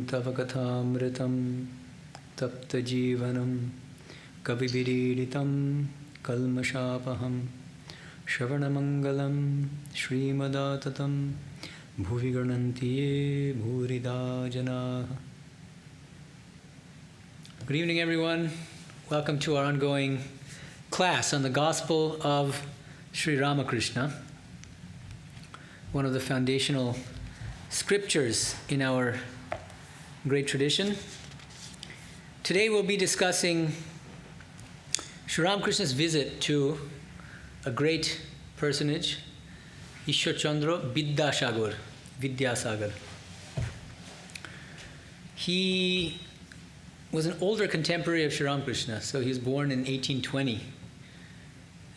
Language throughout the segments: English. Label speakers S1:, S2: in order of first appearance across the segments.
S1: tava kathamritam tapta jivanam kavibiriditam kalmashapaham Shravanamangalam Srimadatam Bhuvi Ganantiye Bhurida Janaha. Good evening, everyone. Welcome to our ongoing class on the Gospel of Sri Ramakrishna, one of the foundational scriptures in our great tradition. Today we'll be discussing Sri Ramakrishna's visit to a great personage, Ishwarchandra Vidyasagar. He was an older contemporary of Sri Ramakrishna, so he was born in 1820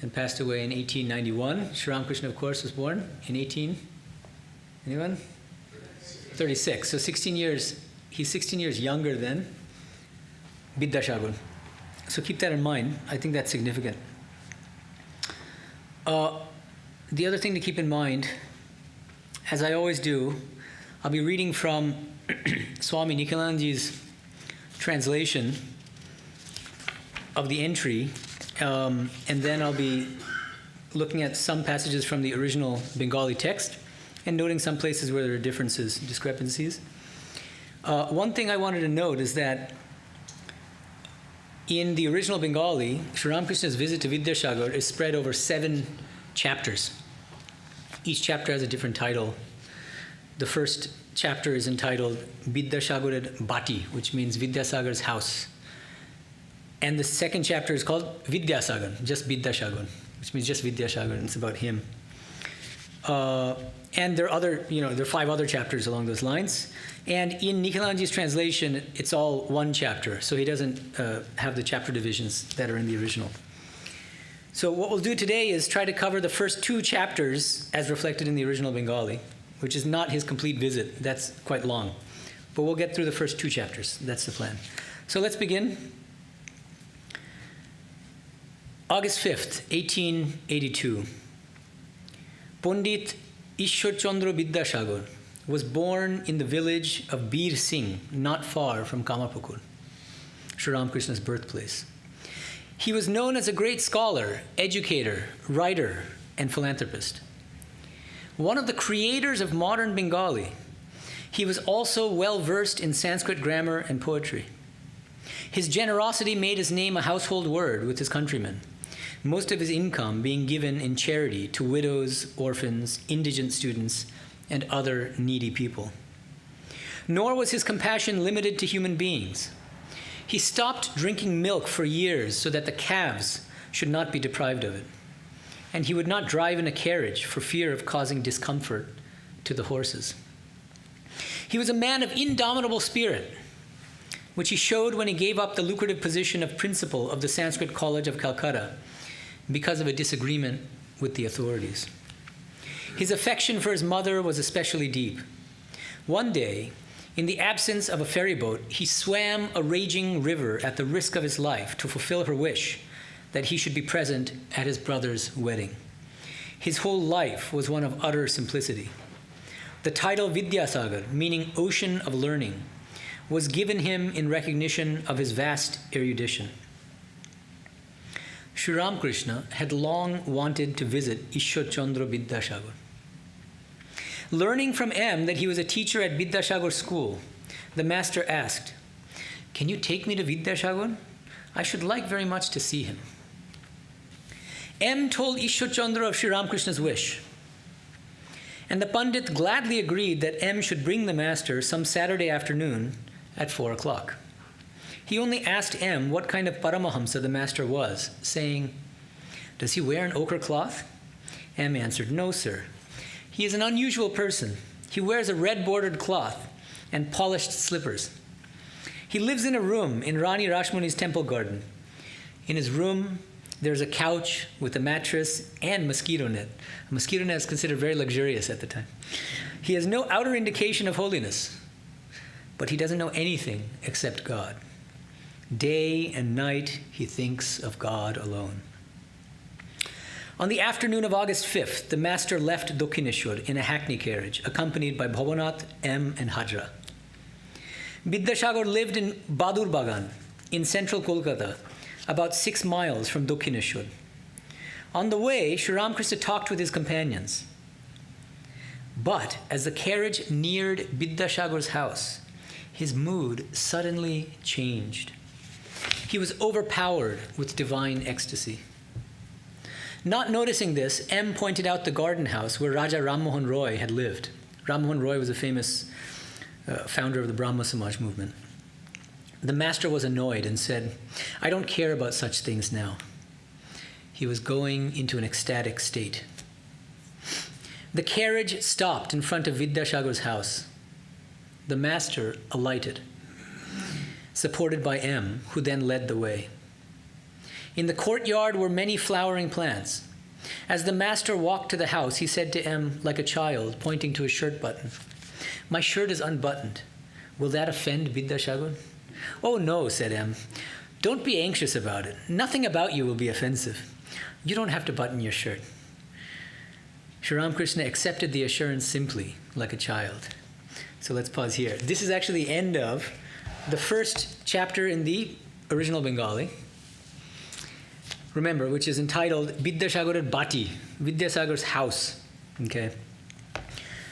S1: and passed away in 1891. Sri Ramakrishna, of course, was born in 36. So 16 years, he's 16 years younger than Vidyasagar. So keep that in mind. I think that's significant. The other thing to keep in mind, as I always do, I'll be reading from Swami Nikhilanji's translation of the entry, and then I'll be looking at some passages from the original Bengali text and noting some places where there are differences, discrepancies. One thing I wanted to note is that in the original Bengali, Sri Ramakrishna's visit to Vidyasagar is spread over 7 chapters. Each chapter has a different title. The first chapter is entitled Vidyasagar Bati, which means Vidyasagar's house. And the second chapter is called Vidyasagar, just Vidyasagar, which means just Vidyasagar, and it's about him. And there are there are 5 other chapters along those lines. And in Nikhilanji's translation, it's all one chapter, so he doesn't have the chapter divisions that are in the original. So what we'll do today is try to cover the first 2 chapters as reflected in the original Bengali, which is not his complete visit. That's quite long. But we'll get through the first 2 chapters. That's the plan. So let's begin. August 5th, 1882. Pandit Ishwarchandra Vidyasagar was born in the village of Bir Singh, not far from Kamapukur, Sri Ramakrishna's birthplace. He was known as a great scholar, educator, writer, and philanthropist. One of the creators of modern Bengali, he was also well-versed in Sanskrit grammar and poetry. His generosity made his name a household word with his countrymen, most of his income being given in charity to widows, orphans, indigent students, and other needy people. Nor was his compassion limited to human beings. He stopped drinking milk for years so that the calves should not be deprived of it. And he would not drive in a carriage for fear of causing discomfort to the horses. He was a man of indomitable spirit, which he showed when he gave up the lucrative position of principal of the Sanskrit College of Calcutta because of a disagreement with the authorities. His affection for his mother was especially deep. One day, in the absence of a ferry boat, he swam a raging river at the risk of his life to fulfill her wish that he should be present at his brother's wedding. His whole life was one of utter simplicity. The title Vidyasagar, meaning ocean of learning, was given him in recognition of his vast erudition. Sri Ramakrishna had long wanted to visit Ishwarchandra Vidyasagar. Learning from M that he was a teacher at Vidyasagar school, the master asked, "Can you take me to Vidyasagar? I should like very much to see him." M told Ishwarchandra of Sri Ramakrishna's wish. And the Pandit gladly agreed that M should bring the master some Saturday afternoon at 4 o'clock. He only asked M what kind of Paramahamsa the master was, saying, "Does he wear an ochre cloth?" M answered, "No, sir. He is an unusual person. He wears a red-bordered cloth and polished slippers. He lives in a room in Rani Rashmuni's temple garden. In his room, there's a couch with a mattress and mosquito net. A mosquito net is considered very luxurious at the time. He has no outer indication of holiness, but he doesn't know anything except God. Day and night, he thinks of God alone." On the afternoon of August 5th, the master left Dokhineshwar in a hackney carriage, accompanied by Bhavanath, M, and Hajra. Vidyasagar lived in Badur Bagan in central Kolkata, about 6 miles from Dakshineshwar. On the way, Sri Ramakrishna talked with his companions. But as the carriage neared Vidyasagar's house, his mood suddenly changed. He was overpowered with divine ecstasy. Not noticing this, M pointed out the garden house where Raja Ram Mohan Roy had lived. Ram Mohan Roy was a famous founder of the Brahma Samaj movement. The master was annoyed and said, "I don't care about such things now." He was going into an ecstatic state. The carriage stopped in front of Vidyasagar's house. The master alighted, supported by M, who then led the way. In the courtyard were many flowering plants. As the master walked to the house, he said to M, like a child, pointing to his shirt button, "My shirt is unbuttoned. Will that offend Vidyasagar?" "Oh no," said M. "Don't be anxious about it. Nothing about you will be offensive. You don't have to button your shirt." Sri Ramakrishna accepted the assurance simply, like a child. So let's pause here. This is actually the end of the first chapter in the original Bengali. Remember, which is entitled Vidyasagar Bati, Vidyasagar's house. Okay.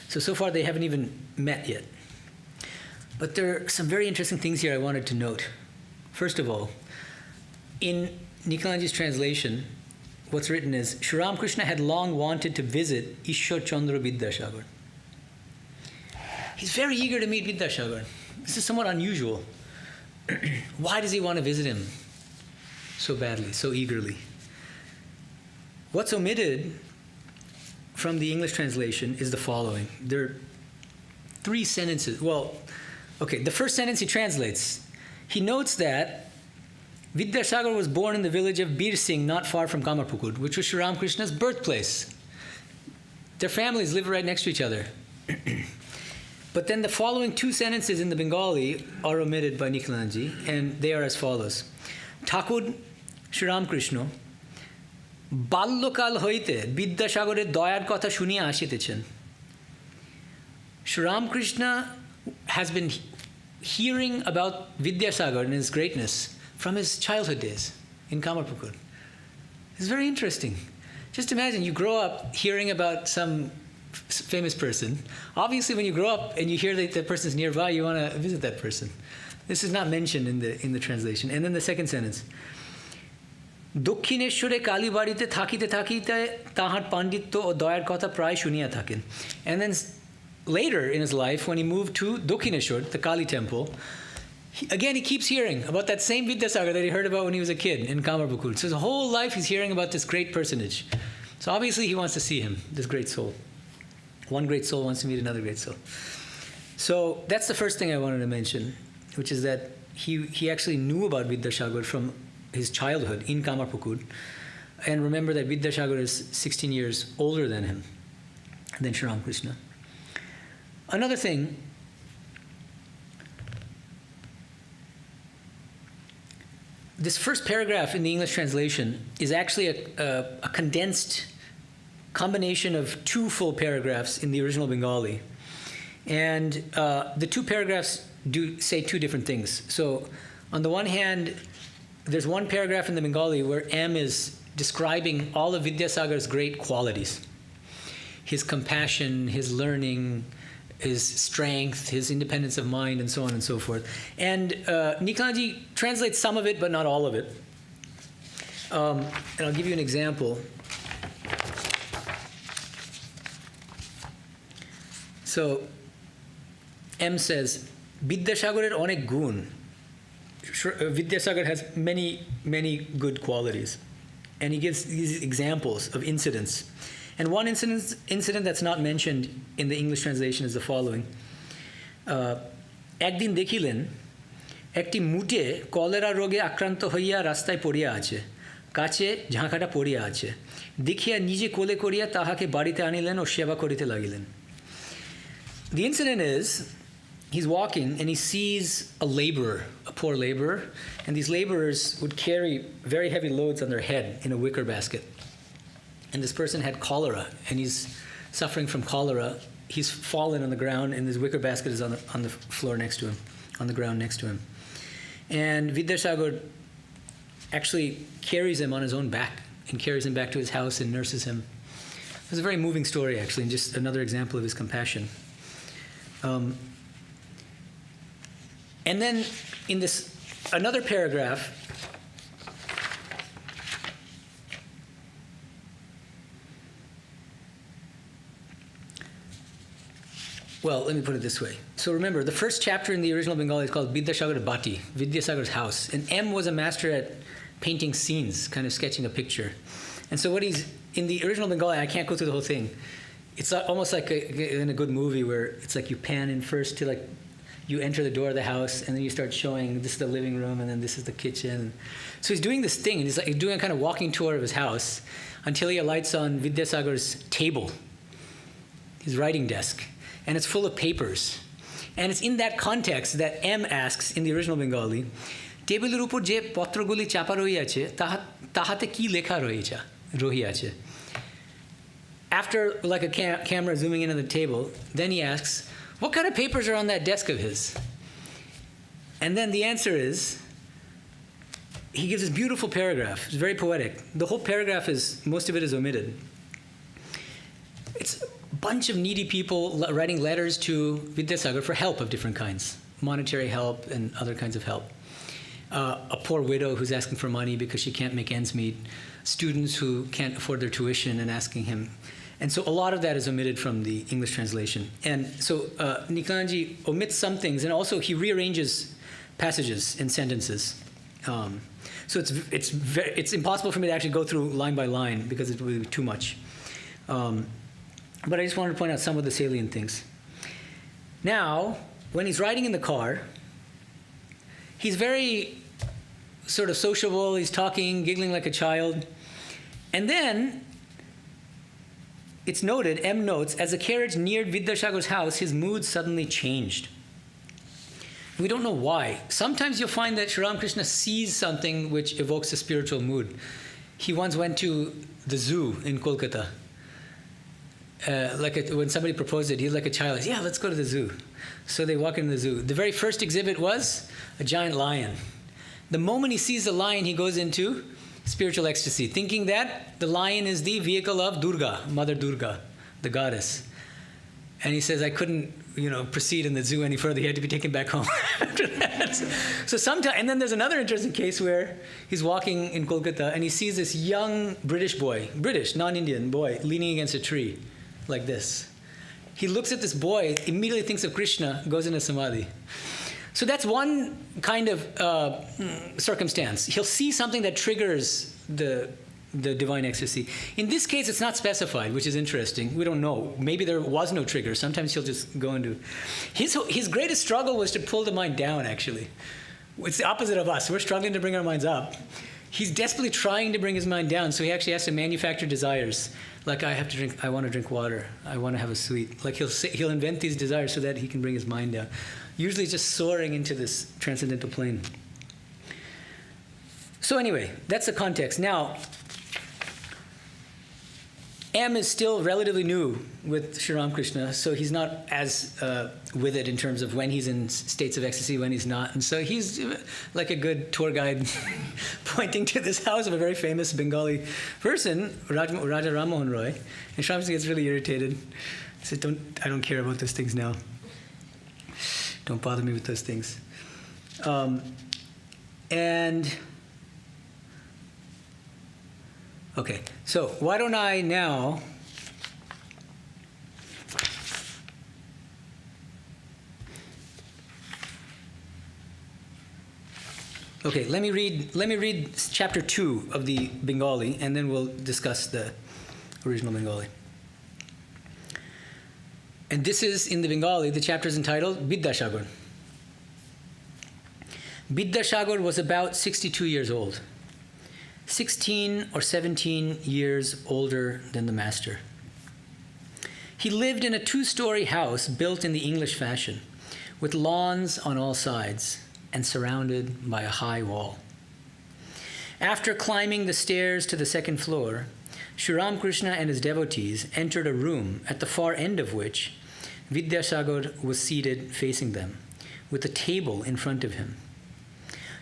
S1: So far they haven't even met yet. But there are some very interesting things here I wanted to note. First of all, in Nikhilanji's translation, what's written is, Sri Ramakrishna had long wanted to visit Ishwar Chandra Vidyasagar. He's very eager to meet Vidyasagar. This is somewhat unusual. Why does he want to visit him so badly, so eagerly? What's omitted from the English translation is the following. There are 3 sentences. Well, okay, the first sentence he translates. He notes that Vidyasagar was born in the village of Bir Singh, not far from Kamarpukur, which was Sri Ramakrishna's birthplace. Their families live right next to each other. But then the following 2 sentences in the Bengali are omitted by Nikhilanji, and they are as follows. Thakur Sri Ramakrishna বাল্যকাল হইতে বিদ্যাসাগরের দয়ার কথা শুনিয়া আসিতেছেন. Sri Ramakrishna has been hearing about Vidyasagar and his greatness from his childhood days in Kamarpukur. It's very interesting. Just imagine you grow up hearing about some famous person. Obviously, when you grow up and you hear that that person's nearby, you want to visit that person. This is not mentioned in the translation. And then the second sentence. দক্ষিণেশ্বরে কালীবাড়িতে থাকিতে থাকিতে তাহার পাণ্ডিত্য ও দয়ার কথা প্রায় শুনিয়া থাকেন. And then later in his life, when he moved to Dakshineshwar, the Kali temple, he keeps hearing about that same Vidyasagar that he heard about when he was a kid in Kamarpukur. So his whole life he's hearing about this great personage. So obviously he wants to see him, this great soul. One great soul wants to meet another great soul. So that's the first thing I wanted to mention, which is that he actually knew about Vidyasagar from his childhood in Kamarpukur. And remember that Vidyasagar is 16 years older than him, than Sri Ramakrishna. Another thing, this first paragraph in the English translation is actually a condensed combination of 2 full paragraphs in the original Bengali. And the 2 paragraphs do say 2 different things. So on the one hand, there's one paragraph in the Bengali where M is describing all of Vidyasagar's great qualities. His compassion, his learning, his strength, his independence of mind, and so on and so forth. And Nikhilanji translates some of it, but not all of it. And I'll give you an example. So M says, Vidyasagar onek gun. Vidyasagar has many good qualities. And he gives these examples of incidents. And one incident that's not mentioned in the English translation is the following. একদিন দেখিলেন একটি মুটে cholera রোগে আক্রান্ত হইয়া রাস্তায় পড়িয়া আছে, কাছে ঝাঁকাটা পড়িয়া আছে, দেখিয়া নিজে কোলে করিয়া তাহাকে বাড়িতে আনিলেন ও সেবা করিতে লাগিলেন. The incident is, he's walking and he sees a laborer, a poor laborer, and these laborers would carry very heavy loads on their head in a wicker basket. And this person had cholera, and he's suffering from cholera. He's fallen on the ground, and his wicker basket is on the floor next to him, on the ground next to him. And Vidyasagar actually carries him on his own back and carries him back to his house and nurses him. It was a very moving story, actually, and just another example of his compassion. And then in this another paragraph, well, let me put it this way. So remember, the first chapter in the original Bengali is called Vidyasagar Bati, Vidyasagar's house. And M was a master at painting scenes, kind of sketching a picture. And so what he's, in the original Bengali, I can't go through the whole thing. It's almost like in a good movie where it's like you pan in first to like, you enter the door of the house and then you start showing this is the living room and then this is the kitchen. So he's doing this thing and he's like doing a kind of walking tour of his house until he alights on Vidyasagar's table, his writing desk. And it's full of papers. And it's in that context that M asks in the original Bengali, টেবিলের উপর যে পত্রগুলি চাপা রহিয়াছে তাহাতে কি লেখা রহিয়াছে. After like a camera zooming in on the table, then he asks, what kind of papers are on that desk of his? And then the answer is, he gives this beautiful paragraph. It's very poetic. The whole paragraph is, most of it is omitted. It's bunch of needy people writing letters to Vidyasagar for help of different kinds, monetary help and other kinds of help. A poor widow who's asking for money because she can't make ends meet, students who can't afford their tuition and asking him. And so a lot of that is omitted from the English translation. And so Niklanji omits some things, and also he rearranges passages and sentences. So it's impossible for me to actually go through line by line because it would be too much. But I just wanted to point out some of the salient things. Now, when he's riding in the car, he's very sort of sociable, he's talking, giggling like a child. And then, it's noted, M notes, as the carriage neared Vidyasagar's house, his mood suddenly changed. We don't know why. Sometimes you'll find that Sri Ramakrishna sees something which evokes a spiritual mood. He once went to the zoo in Kolkata. When somebody proposed it, he's like a child. Yeah, let's go to the zoo. So they walk into the zoo. The very first exhibit was a giant lion. The moment he sees the lion, he goes into spiritual ecstasy, thinking that the lion is the vehicle of Durga, Mother Durga, the goddess. And he says, I couldn't, proceed in the zoo any further. He had to be taken back home after that. So sometimes, and then there's another interesting case where he's walking in Kolkata and he sees this young British, non-Indian boy, leaning against a tree. Like this. He looks at this boy, immediately thinks of Krishna, goes into samadhi. So that's one kind of circumstance. He'll see something that triggers the divine ecstasy. In this case, it's not specified, which is interesting. We don't know. Maybe there was no trigger. Sometimes he'll just go into... His greatest struggle was to pull the mind down, actually. It's the opposite of us. We're struggling to bring our minds up. He's desperately trying to bring his mind down, so he actually has to manufacture desires. Like, I want to drink water. I want to have a sweet. Like, he'll invent these desires so that he can bring his mind down. Usually just soaring into this transcendental plane. So anyway, that's the context. Now, M is still relatively new with Sri Ramakrishna, so he's not as with it in terms of when he's in states of ecstasy, when he's not. And so he's like a good tour guide pointing to this house of a very famous Bengali person, Raja Rammohun Roy. And Sri Ramakrishna gets really irritated. He says, I don't care about those things now. Don't bother me with those things. Okay, so why don't I now Okay, let me read chapter 2 of the Bengali, and then we'll discuss the original Bengali. And this is, in the Bengali, the chapter is entitled Vidyasagar. Vidyasagar was about 62 years old, 16 or 17 years older than the master. He lived in a 2-story house built in the English fashion, with lawns on all sides and surrounded by a high wall. After climbing the stairs to the 2nd floor, Sri Ramakrishna and his devotees entered a room at the far end of which Vidyasagar was seated facing them, with a table in front of him.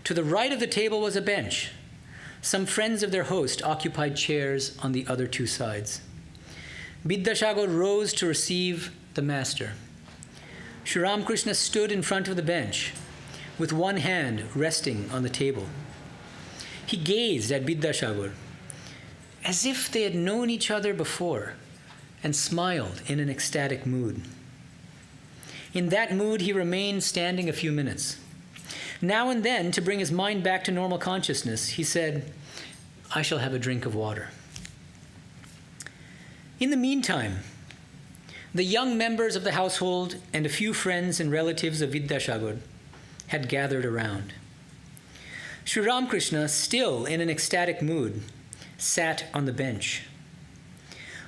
S1: To the right of the table was a bench. Some friends of their host occupied chairs on the other two sides. Vidyasagar rose to receive the master. Sri Ramakrishna stood in front of the bench, with one hand resting on the table. He gazed at Vidyasagar as if they had known each other before, and smiled in an ecstatic mood. In that mood, he remained standing a few minutes. Now and then, to bring his mind back to normal consciousness, he said, "I shall have a drink of water." In the meantime, the young members of the household and a few friends and relatives of Vidyasagar had gathered around. Sri Ramakrishna, still in an ecstatic mood, sat on the bench.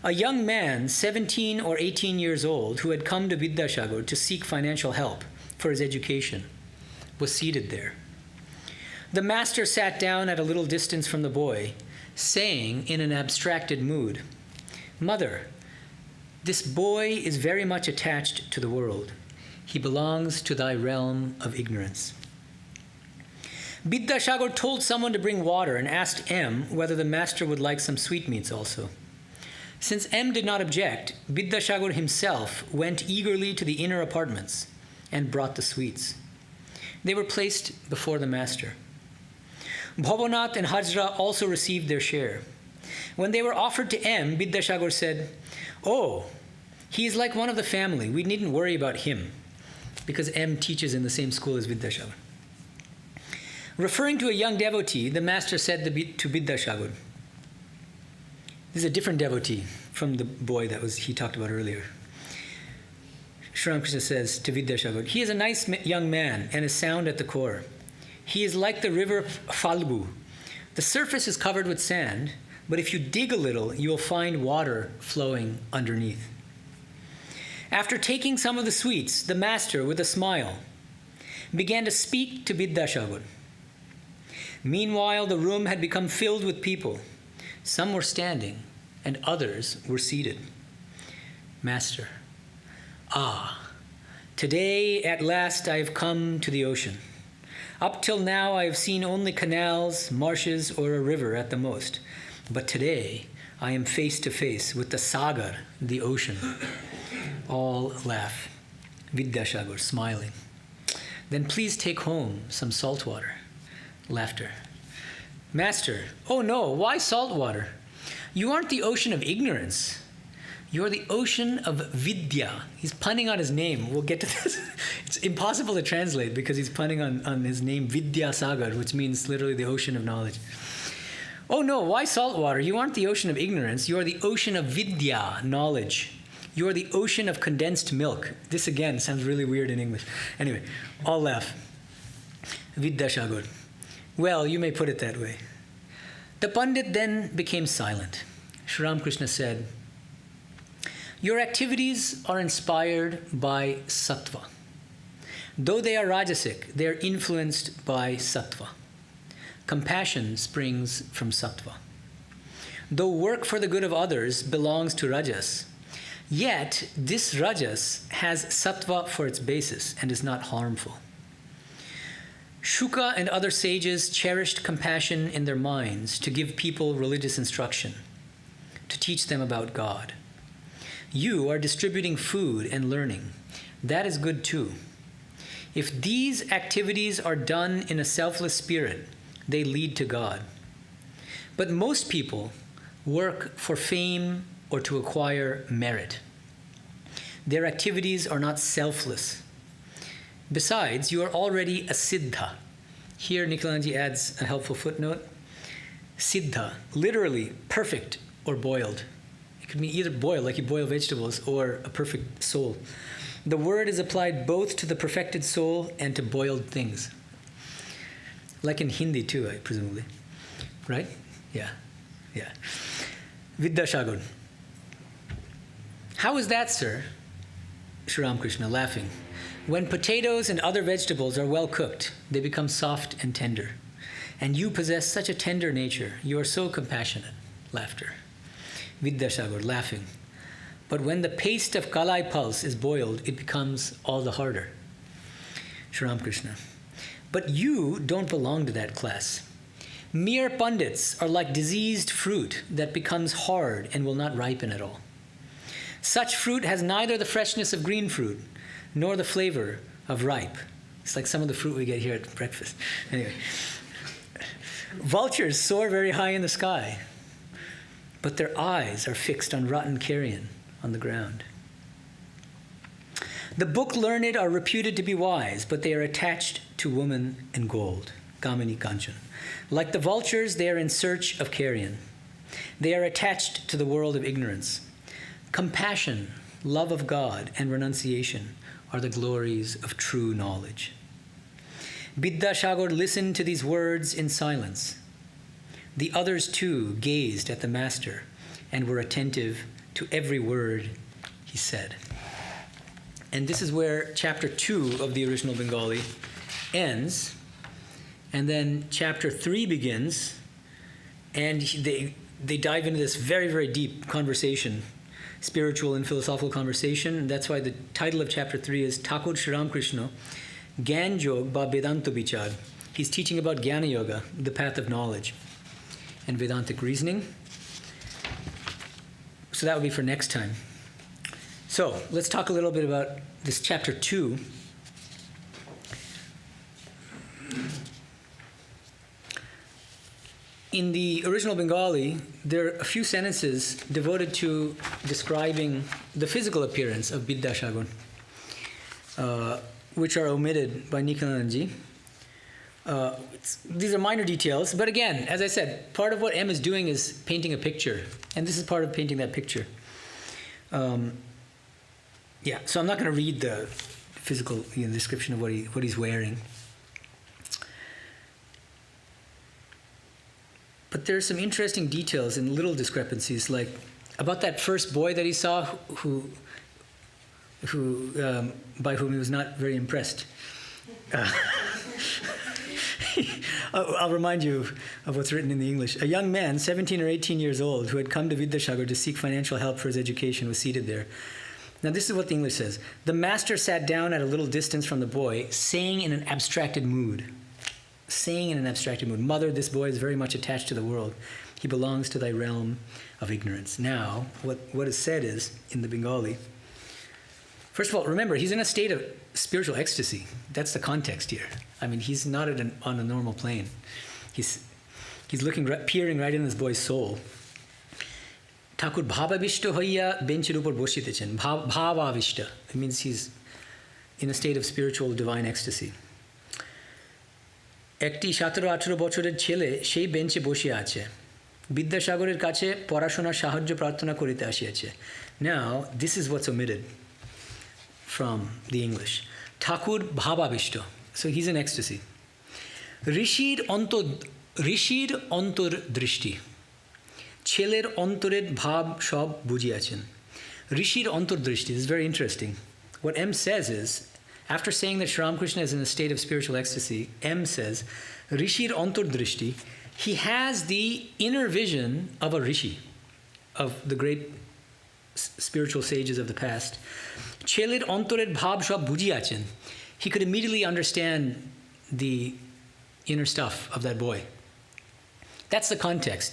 S1: A young man, 17 or 18 years old, who had come to Vidyasagar to seek financial help for his education, was seated there. The master sat down at a little distance from the boy, saying in an abstracted mood, "Mother, this boy is very much attached to the world. He belongs to thy realm of ignorance." Vidyasagar told someone to bring water and asked M whether the master would like some sweetmeats also. Since M did not object, Vidyasagar himself went eagerly to the inner apartments and brought the sweets. They were placed before the master. Bhavanath and Hajra also received their share. When they were offered to M, Vidyasagar said, "Oh, he is like one of the family. We needn't worry about him," because M teaches in the same school as Vidyasagar. Referring to a young devotee, the master said to Vidyasagar, this is a different devotee from the boy that he talked about earlier. Sri Ramakrishna says to Vidyasagar, "He is a nice young man and is sound at the core. He is like the river Falgu. The surface is covered with sand, but if you dig a little, you will find water flowing underneath." After taking some of the sweets, the master, with a smile, began to speak to Vidyasagar. Meanwhile, the room had become filled with people. Some were standing, and others were seated. Master: "Ah, today at last I have come to the ocean. Up till now I have seen only canals, marshes, or a river at the most. But today I am face to face with the Sagar, the ocean." All laugh. Vidyasagar smiling. "Then please take home some salt water." Laughter. Master: "Oh no, why salt water? You aren't the ocean of ignorance. You are the ocean of Vidya." He's punning on his name. We'll get to this. It's impossible to translate because he's punning on his name, Vidya Sagar, which means literally the ocean of knowledge. "Oh no, why salt water? You aren't the ocean of ignorance. You are the ocean of Vidya, knowledge. You are the ocean of condensed milk." This again sounds really weird in English. Anyway, all laugh. Vidyasagar: "Well, you may put it that way." The Pandit then became silent. Sri Ramakrishna said, "Your activities are inspired by sattva. Though they are rajasic, they are influenced by sattva. Compassion springs from sattva. Though work for the good of others belongs to rajas, yet this rajas has sattva for its basis and is not harmful. Shuka and other sages cherished compassion in their minds to give people religious instruction, to teach them about God. You are distributing food and learning. That is good too. If these activities are done in a selfless spirit, they lead to God. But most people work for fame or to acquire merit. Their activities are not selfless. Besides, you are already a siddha." Here, Nikhilanji adds a helpful footnote. Siddha, literally perfect or boiled. It could mean either boiled, like you boil vegetables, or a perfect soul. The word is applied both to the perfected soul and to boiled things. Like in Hindi too, presumably. Right? Yeah. Vidyasagar: "How is that, sir?" Sri Ramakrishna, laughing. "When potatoes and other vegetables are well cooked, they become soft and tender. And you possess such a tender nature. You are so compassionate." Laughter. Vidyasagar, laughing. "But when the paste of kalai pulse is boiled, it becomes all the harder." Sri Ramakrishna. But you don't belong to that class. Mere pundits are like diseased fruit that becomes hard and will not ripen at all. Such fruit has neither the freshness of green fruit nor the flavor of ripe. It's like some of the fruit we get here at breakfast. Anyway. Vultures soar very high in the sky, but their eyes are fixed on rotten carrion on the ground. The book learned are reputed to be wise, but they are attached to woman and gold, Kamini Kanchan. Like the vultures, they are in search of carrion. They are attached to the world of ignorance. Compassion, love of God, and renunciation are the glories of true knowledge. Vidyasagar listened to these words in silence. The others too gazed at the master and were attentive to every word he said. And this is where chapter 2 of the original Bengali ends. And then chapter 3 begins, and they dive into this very, very deep conversation, spiritual and philosophical conversation. And that's why the title of chapter 3 is Thakur Sri Ramakrishna, Gyan Yog ba Vedanta Vichar. He's teaching about Jnana Yoga, the path of knowledge, and Vedantic reasoning. So that will be for next time. So let's talk a little bit about this chapter 2. In the original Bengali, there are a few sentences devoted to describing the physical appearance of Vidyasagar, which are omitted by Nikhilananji. These are minor details, but again, as I said, part of what M is doing is painting a picture, and this is part of painting that picture. So I'm not going to read the physical description of what he's wearing. But there are some interesting details and little discrepancies, like about that first boy that he saw, who by whom he was not very impressed. I'll remind you of what's written in the English. A young man, 17 or 18 years old, who had come to Vidyasagar to seek financial help for his education, was seated there. Now, this is what the English says. The master sat down at a little distance from the boy, saying in an abstracted mood, Mother, this boy is very much attached to the world. He belongs to thy realm of ignorance. Now, what is said is, in the Bengali, first of all, remember, he's in a state of spiritual ecstasy. That's the context here. I mean, he's not on a normal plane. He's peering right in this boy's soul. Thakur bhavavishta hoiya bencher upor boshitechen. Bhavavishta. It means he's in a state of spiritual divine ecstasy. একটি 17-18 বছরের ছেলে সেই বেঞ্চে বসে আছে বিদ্যাসাগরের কাছে পড়াশোনার সাহায্য প্রার্থনা করিতে আসিয়াছে. Now, this is what's omitted from the English. Thakur ভাবাবিষ্ট. So he's in ecstasy. ঋষির অন্তর্দৃষ্টি. ছেলের অন্তরের ভাব সব বুঝিয়াছেন. ঋষির অন্তর্দৃষ্টি. This is very interesting. What M says is, after saying that Sri Ramakrishna is in a state of spiritual ecstasy, M says, Rishir Antardrishti, he has the inner vision of a Rishi, of the great spiritual sages of the past. Chelir Antared Bhab Shab Bujiachen. He could immediately understand the inner stuff of that boy. That's the context.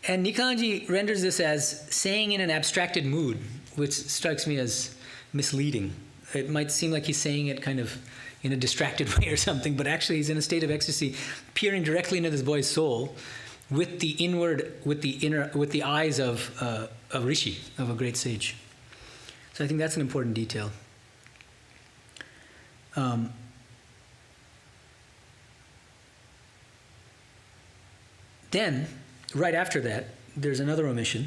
S1: And Nikhilanji renders this as saying in an abstracted mood, which strikes me as misleading. It might seem like he's saying it kind of in a distracted way or something, but actually he's in a state of ecstasy, peering directly into this boy's soul with the eyes of a rishi, of a great sage. So I think that's an important detail. Then, right after that, there's another omission.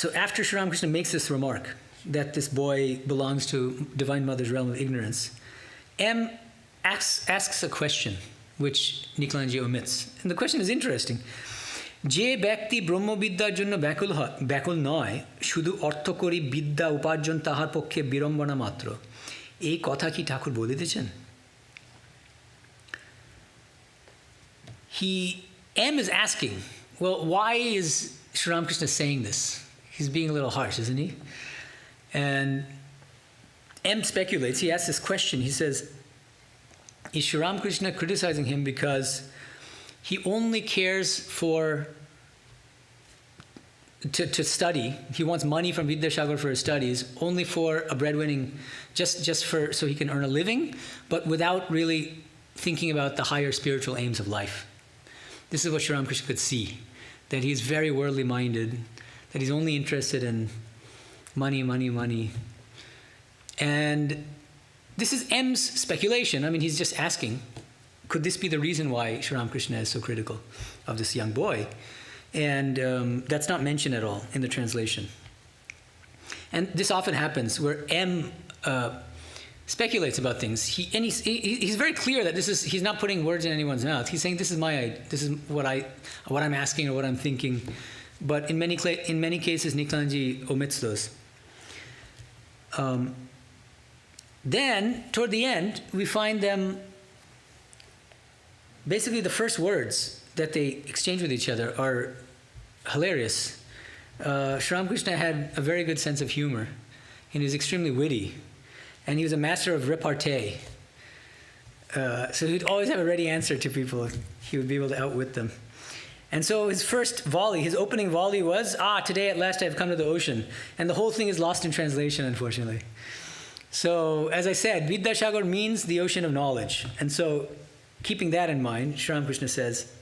S1: So after Sri Ramakrishna makes this remark that this boy belongs to Divine Mother's realm of ignorance, M asks a question which Nikhilanji omits. And the question is interesting. যে ব্যক্তি ব্রহ্মবিদ্যার জন্য ব্যাকুল নয়, শুধু অর্থকরী বিদ্যা উপার্জন তাহার পক্ষে বিড়ম্বনা মাত্র, এই কথা কি ঠাকুর বলিতেছেন? M is asking, well, why is Sri Ramakrishna saying this? He's being a little harsh, isn't he? And M speculates, he asks this question, he says, is Sri Ramakrishna criticizing him because he only cares to study, he wants money from Vidyasagar for his studies, only for a breadwinning, just for so he can earn a living, but without really thinking about the higher spiritual aims of life. This is what Sri Ramakrishna could see, that he's very worldly minded, that he's only interested in money, money, money. And this is M's speculation. I mean, he's just asking, could this be the reason why Sri Ramakrishna is so critical of this young boy? And that's not mentioned at all in the translation. And this often happens where M speculates about things. He's very clear that he's not putting words in anyone's mouth. He's saying this is what I'm asking or what I'm thinking. But in many cases, Niklanji omits those. Then, toward the end, we find them, basically the first words that they exchange with each other are hilarious. Sri Ramakrishna had a very good sense of humor, and he was extremely witty, and he was a master of repartee. So he'd always have a ready answer to people. He would be able to outwit them. And so his first volley, his opening volley was, today at last I have come to the ocean. And the whole thing is lost in translation, unfortunately. So, as I said, Vidyasagar means the ocean of knowledge. And so, keeping that in mind, Sri Ramakrishna says,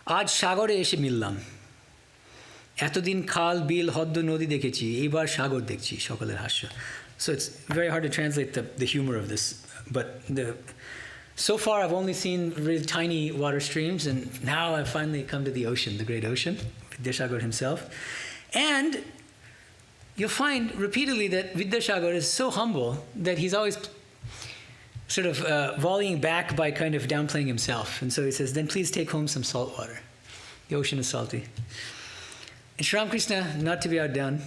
S1: Aaj Sagore eshe millam. Etodin khal bil hoddo nodi dekhechi, ebar Sagor dekhchi, shokoler hasya. So it's very hard to translate the humor of this. But so far I've only seen really tiny water streams, and now I've finally come to the ocean, the great ocean, Vidyasagar himself. And you'll find repeatedly that Vidyasagar is so humble that he's always sort of volleying back by kind of downplaying himself. And so he says, then please take home some salt water. The ocean is salty. And Sri Ramakrishna, not to be outdone,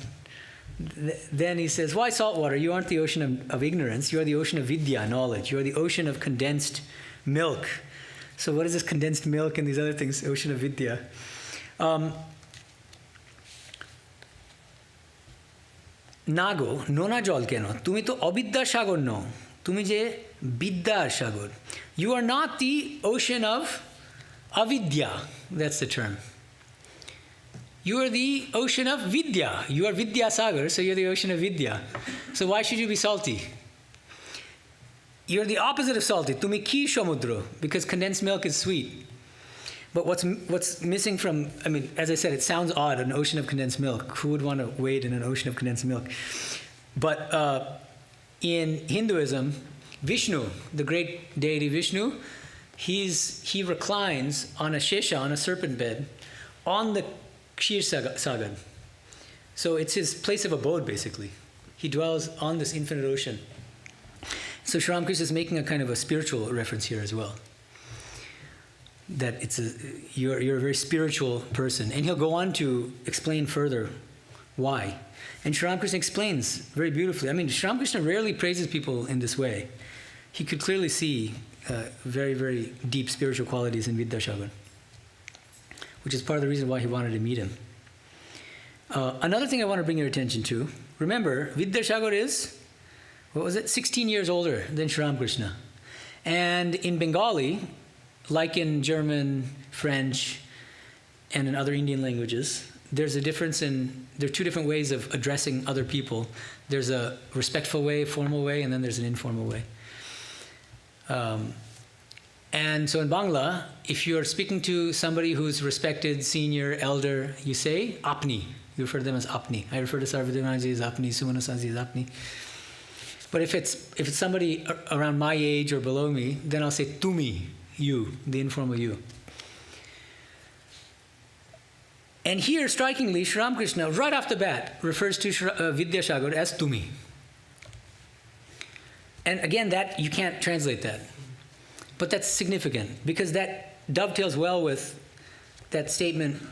S1: then he says, why salt water? You aren't the ocean of ignorance. You are the ocean of vidya, knowledge. You are the ocean of condensed milk. So what is this condensed milk and these other things? Ocean of vidya. Nago, nona jol keno. Tumi to abidya sagar no. Tumi je Vidya Sagar. You are not the ocean of avidya. That's the term. You are the ocean of Vidya. You are Vidya Sagar, so you're the ocean of Vidya. So why should you be salty? You're the opposite of salty. Tumi ki samudra, because condensed milk is sweet. But what's missing from, I mean, as I said, it sounds odd, an ocean of condensed milk. Who would want to wade in an ocean of condensed milk? But in Hinduism, Vishnu, the great deity Vishnu, he reclines on a shesha, on a serpent bed, on the Kshir Sagar. So it's his place of abode, basically. He dwells on this infinite ocean. So Sri Ramakrishna is making a kind of a spiritual reference here as well. That you're a very spiritual person. And he'll go on to explain further why. And Sri Ramakrishna explains very beautifully. I mean, Sri Ramakrishna rarely praises people in this way. He could clearly see very, very deep spiritual qualities in Vidyasagar, which is part of the reason why he wanted to meet him. Another thing I want to bring your attention to, remember, Vidyasagar is, 16 years older than Sri Ramakrishna. And in Bengali, like in German, French, and in other Indian languages, there are two different ways of addressing other people. There's a respectful way, formal way, and then there's an informal way. And so in Bangla, if you're speaking to somebody who's respected, senior, elder, you say apni. You refer to them as apni. I refer to Sarvadevanaji as apni, Sumanasaji as apni. But if it's somebody around my age or below me, then I'll say tumi, you, the informal you. And here, strikingly, Sri Ramakrishna, right off the bat, refers to Vidyasagar as tumi. And again, that you can't translate that. But that's significant, because that dovetails well with that statement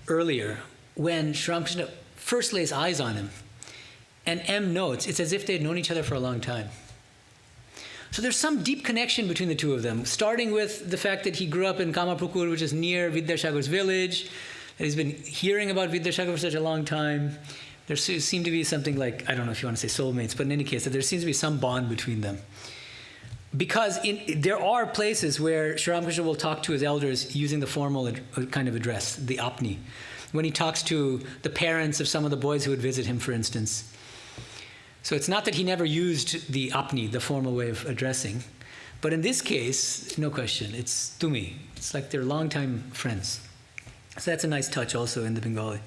S1: earlier, when Sri Ramakrishna first lays eyes on him. And M notes, it's as if they'd known each other for a long time. So there's some deep connection between the two of them, starting with the fact that he grew up in Kamapukur, which is near Vidyasagar's village, that he's been hearing about Vidyasagar for such a long time, There seem to be something like, I don't know if you want to say soulmates, but in any case, that there seems to be some bond between them. Because there are places where Sri Ramakrishna will talk to his elders using the formal kind of address, the apni. When he talks to the parents of some of the boys who would visit him, for instance. So it's not that he never used the apni, the formal way of addressing. But in this case, no question, it's tumi. It's like they're longtime friends. So that's a nice touch also in the Bengali.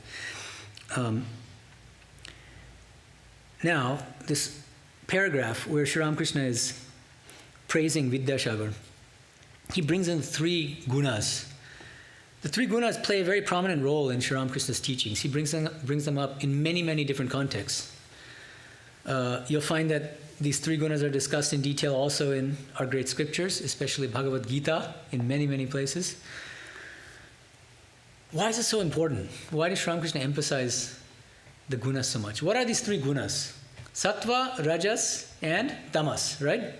S1: Now, this paragraph where Sri Ramakrishna is praising Vidya Sagar, he brings in 3 gunas. The 3 gunas play a very prominent role in Sri Ramakrishna's teachings. He brings them up in many, many different contexts. You'll find that these 3 gunas are discussed in detail also in our great scriptures, especially Bhagavad Gita, in many, many places. Why is it so important? Why does Sri Ramakrishna emphasize the gunas so much? What are these 3 gunas? Sattva, Rajas, and Tamas, right?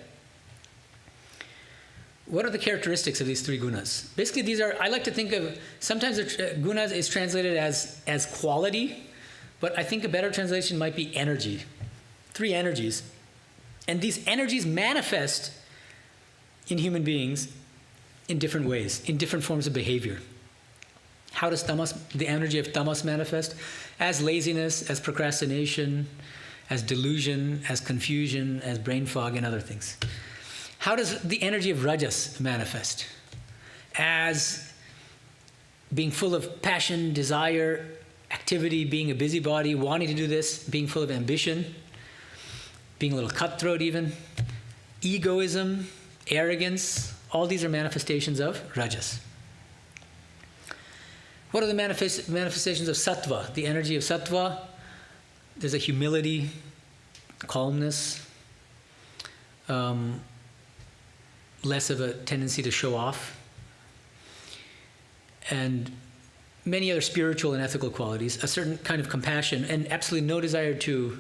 S1: What are the characteristics of these 3 gunas? Basically, these are, I like to think of, sometimes gunas is translated as quality, but I think a better translation might be energy. 3 energies. And these energies manifest in human beings in different ways, in different forms of behavior. How does the energy of tamas manifest? As laziness, as procrastination, as delusion, as confusion, as brain fog, and other things. How does the energy of rajas manifest? As being full of passion, desire, activity, being a busybody, wanting to do this, being full of ambition, being a little cutthroat even, egoism, arrogance, all these are manifestations of rajas. What are the manifestations of sattva? The energy of sattva, there's a humility, calmness, less of a tendency to show off, and many other spiritual and ethical qualities, a certain kind of compassion, and absolutely no desire to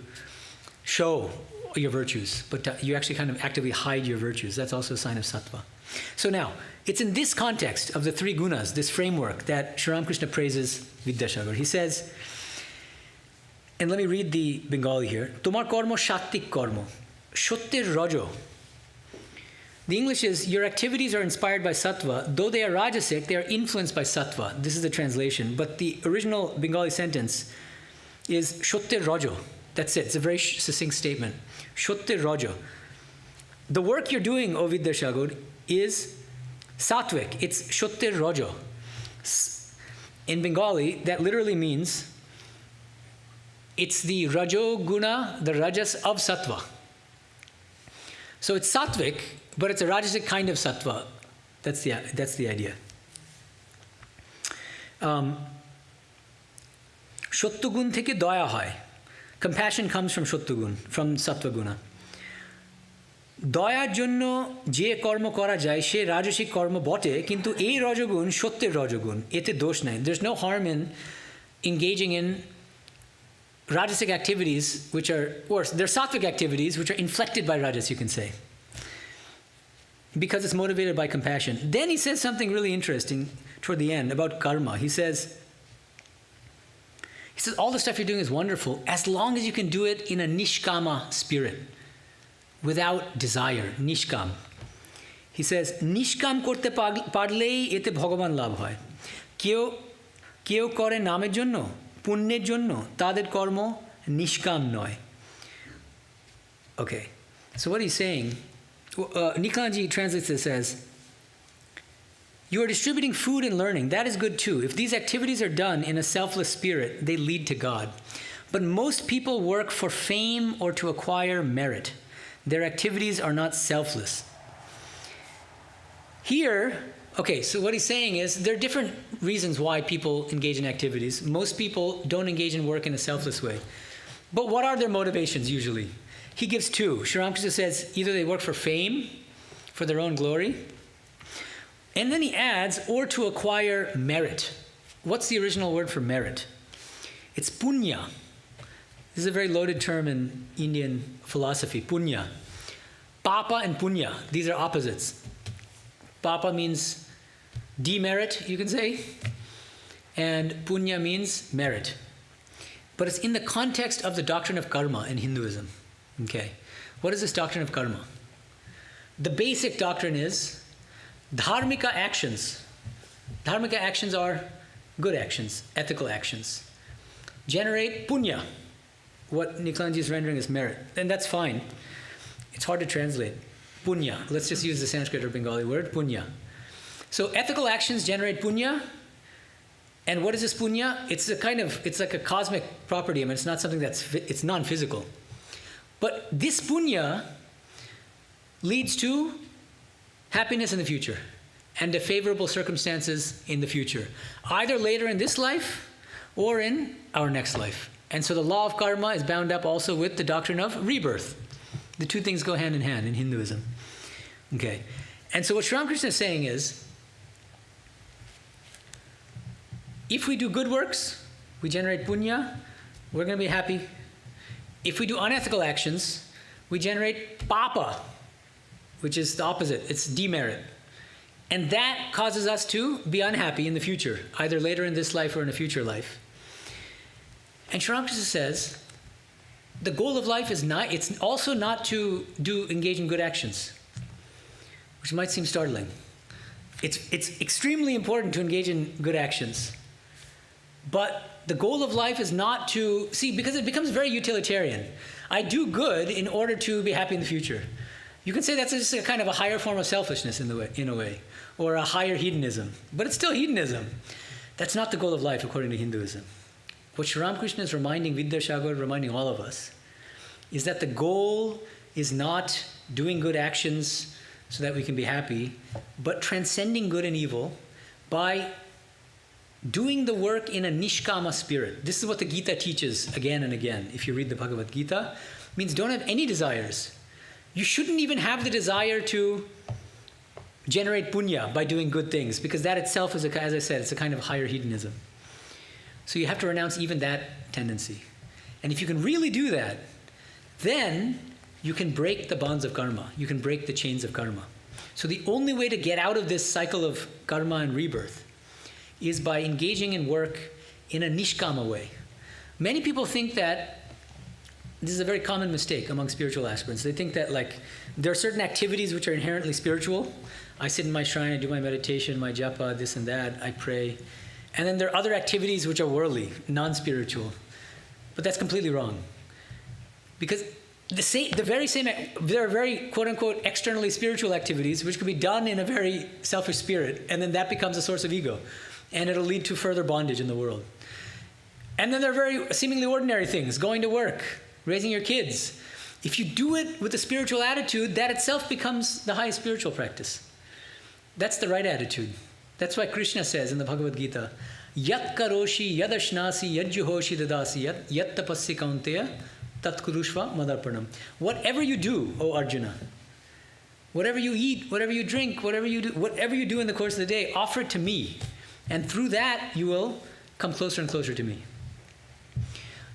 S1: show your virtues, but you actually kind of actively hide your virtues. That's also a sign of sattva. So now, it's in this context of the 3 gunas, this framework, that Sri Ramakrishna praises Vidyasagar. He says, and let me read the Bengali here, Tomar karma shattik karma, shottir rajo. The English is, your activities are inspired by sattva. Though they are rajasic, they are influenced by sattva. This is the translation. But the original Bengali sentence is shottir rajo. That's it. It's a very succinct statement. Shottir rajo. The work you're doing, O Vidyasagar, is sattvic. It's shottir rajo. In Bengali, that literally means it's the rajo guna, the rajas of sattva. So it's sattvic, but it's a rajasic kind of sattva. That's the idea. Shottugun theke daya hoy. Compassion comes from shottugun, from sattva guna. দয়ার জন্য যে কর্ম করা যায় সে রাজসিক কর্ম বটে কিন্তু এই রজগুণ সত্যের রজগুণ এতে দোষ নাই. There's no harm in engaging in rajasic activities which are, or they're sattvic activities which are inflected by rajas, you can say, because it's motivated by compassion. Then he says something really interesting toward the end about karma. He says all the stuff you're doing is wonderful as long as you can do it in a nishkama spirit, without desire, nishkam. He says, nishkam korte parlei ete bhagavan labh hoy. Keo kore namer jonno, punner jonno, tader kormo nishkam noy. Okay, so what he's saying, Niklanji translates this as, you are distributing food and learning. That is good too. If these activities are done in a selfless spirit, they lead to God. But most people work for fame or to acquire merit. Their activities are not selfless. Here, okay, so what he's saying is there are different reasons why people engage in activities. Most people don't engage in work in a selfless way. But what are their motivations usually? He gives 2. Sri Ramakrishna says either they work for fame, for their own glory, and then he adds, or to acquire merit. What's the original word for merit? It's punya. This is a very loaded term in Indian philosophy, punya. Papa and punya, these are opposites. Papa means demerit, you can say, and punya means merit. but it's in the context of the doctrine of karma in Hinduism. Okay, what is this doctrine of karma? The basic doctrine is dharmika actions. Dharmika actions are good actions, ethical actions. Generate punya, what Niklanji is rendering as merit. And that's fine. It's hard to translate. Punya. Let's just use the Sanskrit or Bengali word, punya. So ethical actions generate punya. And what is this punya? It's like a cosmic property. I mean, it's not something it's non-physical. But this punya leads to happiness in the future and to favorable circumstances in the future, either later in this life or in our next life. And so the law of karma is bound up also with the doctrine of rebirth. The two things go hand in hand in Hinduism. Okay. And so what Sri Ramakrishna is saying is, if we do good works, we generate punya, we're going to be happy. If we do unethical actions, we generate papa, which is the opposite. It's demerit. And that causes us to be unhappy in the future, either later in this life or in a future life. And Sri Ramakrishna says, the goal of life is not, it's also not to engage in good actions, which might seem startling. It's extremely important to engage in good actions. But the goal of life is not to, because it becomes very utilitarian. I do good in order to be happy in the future. You can say that's just a kind of a higher form of selfishness in a way, or a higher hedonism. But it's still hedonism. That's not the goal of life according to Hinduism. What Sri Ramakrishna is reminding Vidyasagar, reminding all of us, is that the goal is not doing good actions so that we can be happy, but transcending good and evil by doing the work in a nishkama spirit. This is what the Gita teaches again and again. If you read the Bhagavad Gita, it means don't have any desires. You shouldn't even have the desire to generate punya by doing good things, because that itself is, as I said, it's a kind of higher hedonism. So you have to renounce even that tendency. And if you can really do that, then you can break the bonds of karma. You can break the chains of karma. So the only way to get out of this cycle of karma and rebirth is by engaging in work in a nishkama way. Many people think that, this is a very common mistake among spiritual aspirants. They think that there are certain activities which are inherently spiritual. I sit in my shrine, I do my meditation, my japa, this and that, I pray. And then there are other activities which are worldly, non-spiritual. But that's completely wrong. Because there are very, quote-unquote, externally spiritual activities which can be done in a very selfish spirit, and then that becomes a source of ego. And it'll lead to further bondage in the world. And then there are very seemingly ordinary things, going to work, raising your kids. If you do it with a spiritual attitude, that itself becomes the highest spiritual practice. That's the right attitude. That's why Krishna says in the Bhagavad Gita, Yat karoshi yadashnasi yadjuhoshi dadasi yat tapassi kaunteya tat kurushva madarpanam. Whatever you do, O Arjuna, whatever you eat, whatever you drink, whatever you do in the course of the day, offer it to me. And through that, you will come closer and closer to me.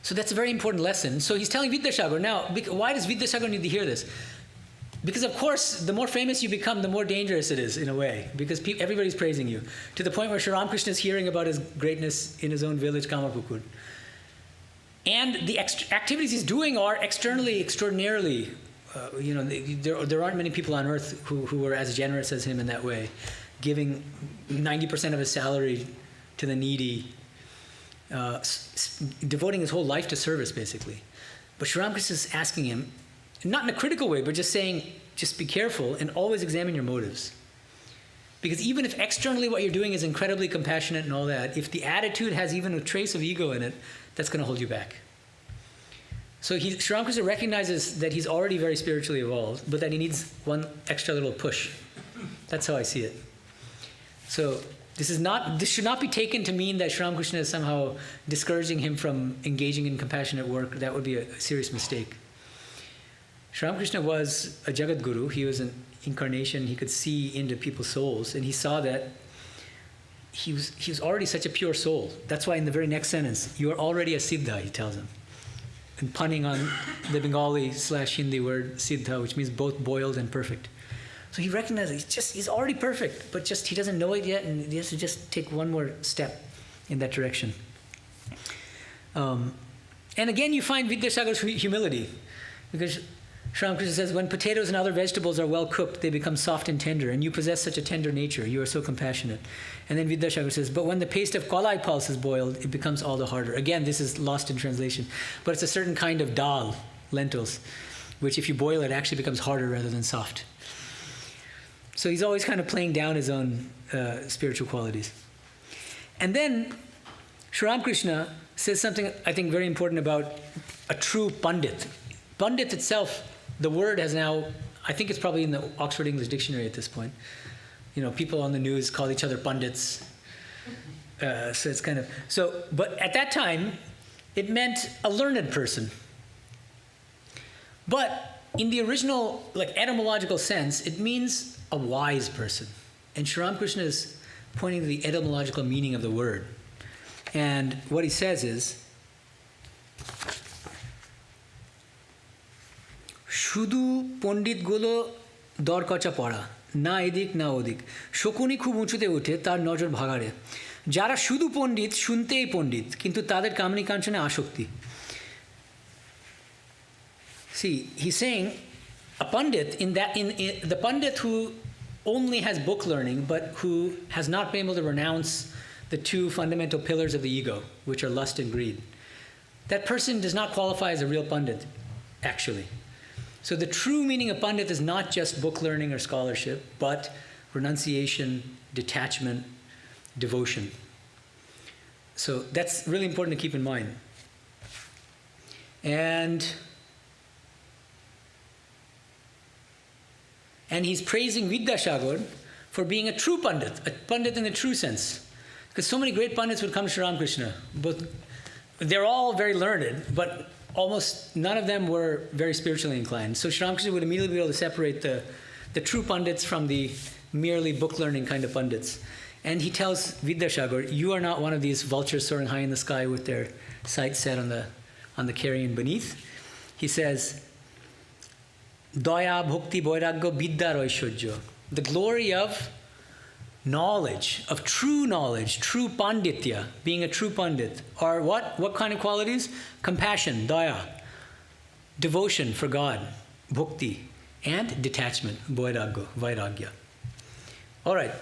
S1: So that's a very important lesson. So he's telling Vidyasagar. Now, why does Vidyasagar need to hear this? Because, of course, the more famous you become, the more dangerous it is, in a way. Because everybody's praising you. To the point where Sri Ramakrishna is hearing about his greatness in his own village, Kamapukur. And the activities he's doing are externally, extraordinarily, there aren't many people on earth who are as generous as him in that way. Giving 90% of his salary to the needy, devoting his whole life to service, basically. But Sri Ramakrishna is asking him, not in a critical way, but just saying, just be careful and always examine your motives. Because even if externally what you're doing is incredibly compassionate and all that, if the attitude has even a trace of ego in it, that's going to hold you back. So Sri Ramakrishna recognizes that he's already very spiritually evolved, but that he needs one extra little push. That's how I see it. So this should not be taken to mean that Sri Ramakrishna is somehow discouraging him from engaging in compassionate work. That would be a serious mistake. Sri Ramakrishna was a Jagat Guru. He was an incarnation. He could see into people's souls, and he saw that he was already such a pure soul. That's why in the very next sentence, you are already a Siddha, he tells him. And punning on the Bengali/Hindi word Siddha, which means both boiled and perfect. So he recognizes he's already perfect, but just he doesn't know it yet, and he has to just take one more step in that direction. And again, you find Vidyasagar's humility, because Sri Ramakrishna says, when potatoes and other vegetables are well cooked, they become soft and tender, and you possess such a tender nature. You are so compassionate. And then Vidyasagar says, but when the paste of kolai pulse is boiled, it becomes all the harder. Again, this is lost in translation, but it's a certain kind of dal, lentils, which if you boil it, actually becomes harder rather than soft. So he's always kind of playing down his own spiritual qualities. And then Sri Ramakrishna says something I think very important about a true pandit. Pandit itself, the word has now, I think it's probably in the Oxford English Dictionary at this point. You know, people on the news call each other pundits. So it's kind of, so, but at that time, it meant a learned person. But in the original, like, etymological sense, it means a wise person. And Sri Ramakrishna is pointing to the etymological meaning of the word. And what he says is, Shudu Pondit Gulo Dorkacha Pada, Na Edik Na Odik, Shokuni Khub Unchute Uthe, Tar Nojor Bhagare. Jara Shudu Pondit, Shuntei Pondit, Kintu Tader Kamini Kanchane Ashokti. See, he's saying a pandit, in the pandit who only has book learning, but who has not been able to renounce the two fundamental pillars of the ego, which are lust and greed. That person does not qualify as a real pandit, actually. So the true meaning of pandit is not just book learning or scholarship, but renunciation, detachment, devotion. So that's really important to keep in mind. And he's praising Vidyasagar for being a true pandit in the true sense. Because so many great pandits would come to Sri Ramakrishna. But they're all very learned, but almost none of them were very spiritually inclined. So Sri Ramakrishna would immediately be able to separate the true pandits from the merely book learning kind of pandits. And he tells Vidyasagar, you are not one of these vultures soaring high in the sky with their sights set on the carrion beneath. He says, Daya Bhakti Vairagya Vidya Raishojya. The glory of knowledge, of true knowledge, true panditya, being a true pandit, are what? What kind of qualities? Compassion, daya, devotion for God, bhakti, and detachment, vairagya. All right.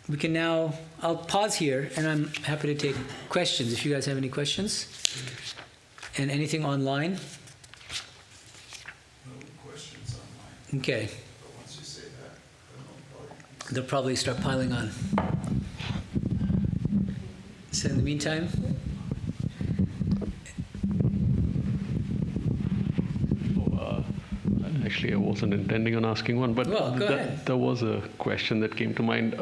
S1: We can now, I'll pause here, and I'm happy to take questions if you guys have any questions. And anything online? Okay.
S2: But once you say that,
S1: They'll probably start piling on. So in the meantime,
S3: actually, I wasn't intending on asking one, but
S1: well, go ahead.
S3: There was a question that came to mind.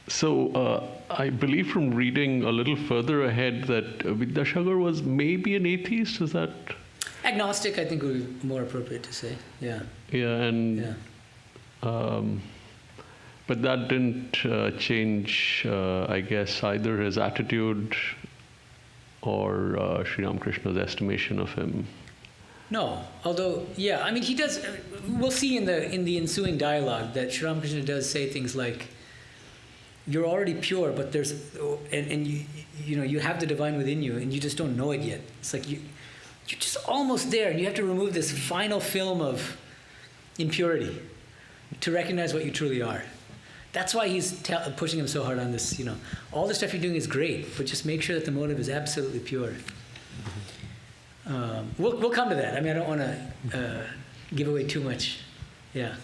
S3: So I believe from reading a little further ahead that Vidyasagar was maybe an atheist. Is that?
S1: Agnostic, I think, would be more appropriate to say. Yeah.
S3: Yeah, and
S1: yeah.
S3: But that didn't change, I guess, either his attitude or Sri Ramakrishna's estimation of him.
S1: No, although, yeah, I mean, he does. We'll see in the ensuing dialogue that Sri Ramakrishna does say things like, "You're already pure, but there's, and you know, you have the divine within you, and you just don't know it yet. It's like you're just almost there, and you have to remove this final film of impurity to recognize what you truly are." That's why he's pushing him so hard on this. You know, all the stuff you're doing is great, but just make sure that the motive is absolutely pure. We'll come to that. I mean, I don't want to give away too much. Yeah.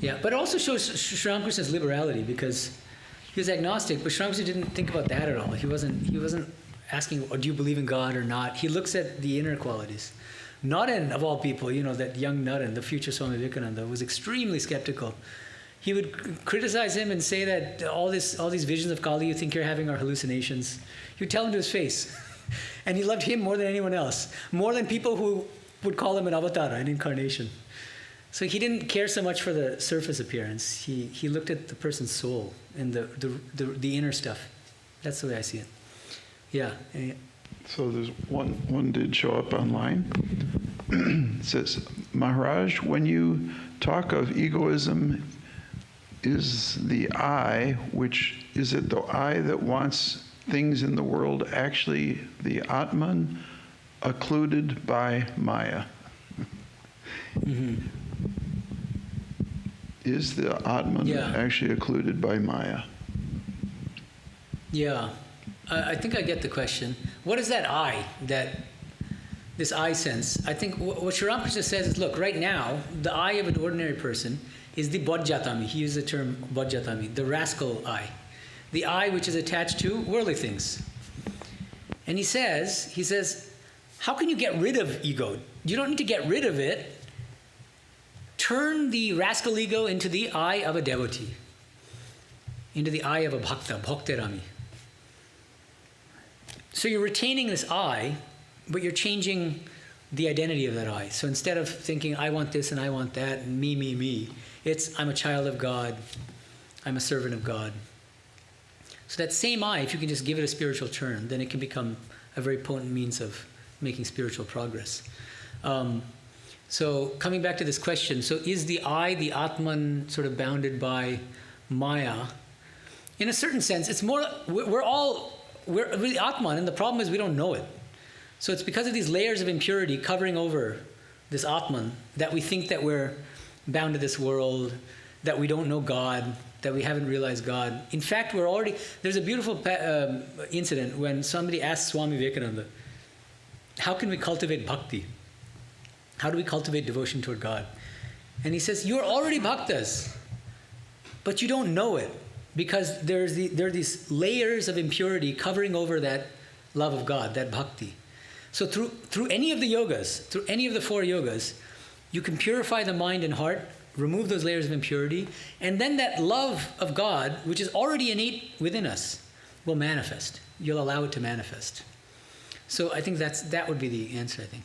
S1: Yeah, but it also shows Sri Ramakrishna's liberality, because he was agnostic, but Sri Ramakrishna didn't think about that at all. He wasn't asking, oh, do you believe in God or not? He looks at the inner qualities. Naran, of all people, you know, that young Naran, the future Swami Vivekananda, was extremely skeptical. He would criticize him and say that all these visions of Kali you think you're having are hallucinations. He would tell him to his face. And he loved him more than anyone else, more than people who would call him an avatar, an incarnation. So he didn't care so much for the surface appearance. He looked at the person's soul and the inner stuff. That's the way I see it. Yeah.
S2: So there's one did show up online. It says, Maharaj, when you talk of egoism, is the I, which is it the I that wants things in the world actually the Atman occluded by Maya?
S1: Mm-hmm.
S2: Is the Atman actually occluded by Maya?
S1: Yeah, I think I get the question. What is that I, this I sense? I think what Sri Ramakrishna says is, look, right now, the I of an ordinary person is the bodhyatami. He used the term bodhyatami, the rascal I. The I which is attached to worldly things. And he says, how can you get rid of ego? You don't need to get rid of it. Turn the rascal ego into the I of a devotee, into the I of a bhakta, bhaktirami. So you're retaining this I, but you're changing the identity of that I. So instead of thinking, I want this and I want that, and me, it's I'm a child of God, I'm a servant of God. So that same I, if you can just give it a spiritual turn, then it can become a very potent means of making spiritual progress. So coming back to this question, so is the I, the Atman, sort of bounded by Maya? In a certain sense, it's more, we're the Atman, and the problem is we don't know it. So it's because of these layers of impurity covering over this Atman that we think that we're bound to this world, that we don't know God, that we haven't realized God. In fact, there's a beautiful incident when somebody asked Swami Vivekananda, how can we cultivate bhakti? How do we cultivate devotion toward God? And he says, you're already bhaktas, but you don't know it because there are these layers of impurity covering over that love of God, that bhakti. So through any of the yogas, through any of the 4 yogas, you can purify the mind and heart, remove those layers of impurity, and then that love of God, which is already innate within us, will manifest. You'll allow it to manifest. So I think that would be the answer, I think.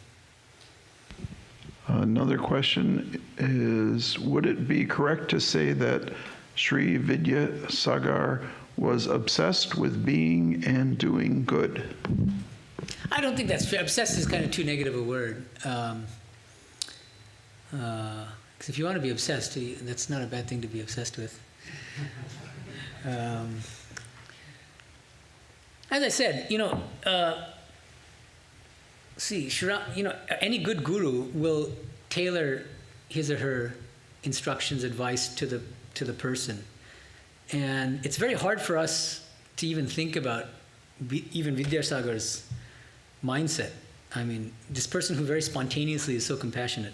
S2: Another question is, would it be correct to say that Sri Vidya Sagar was obsessed with being and doing good?
S1: I don't think that's fair. Obsessed is kind of too negative a word. Because if you want to be obsessed, that's not a bad thing to be obsessed with. As I said, any good guru will tailor his or her instructions, advice to the person. And it's very hard for us to even think about even Vidyasagar's mindset. I mean, this person who very spontaneously is so compassionate.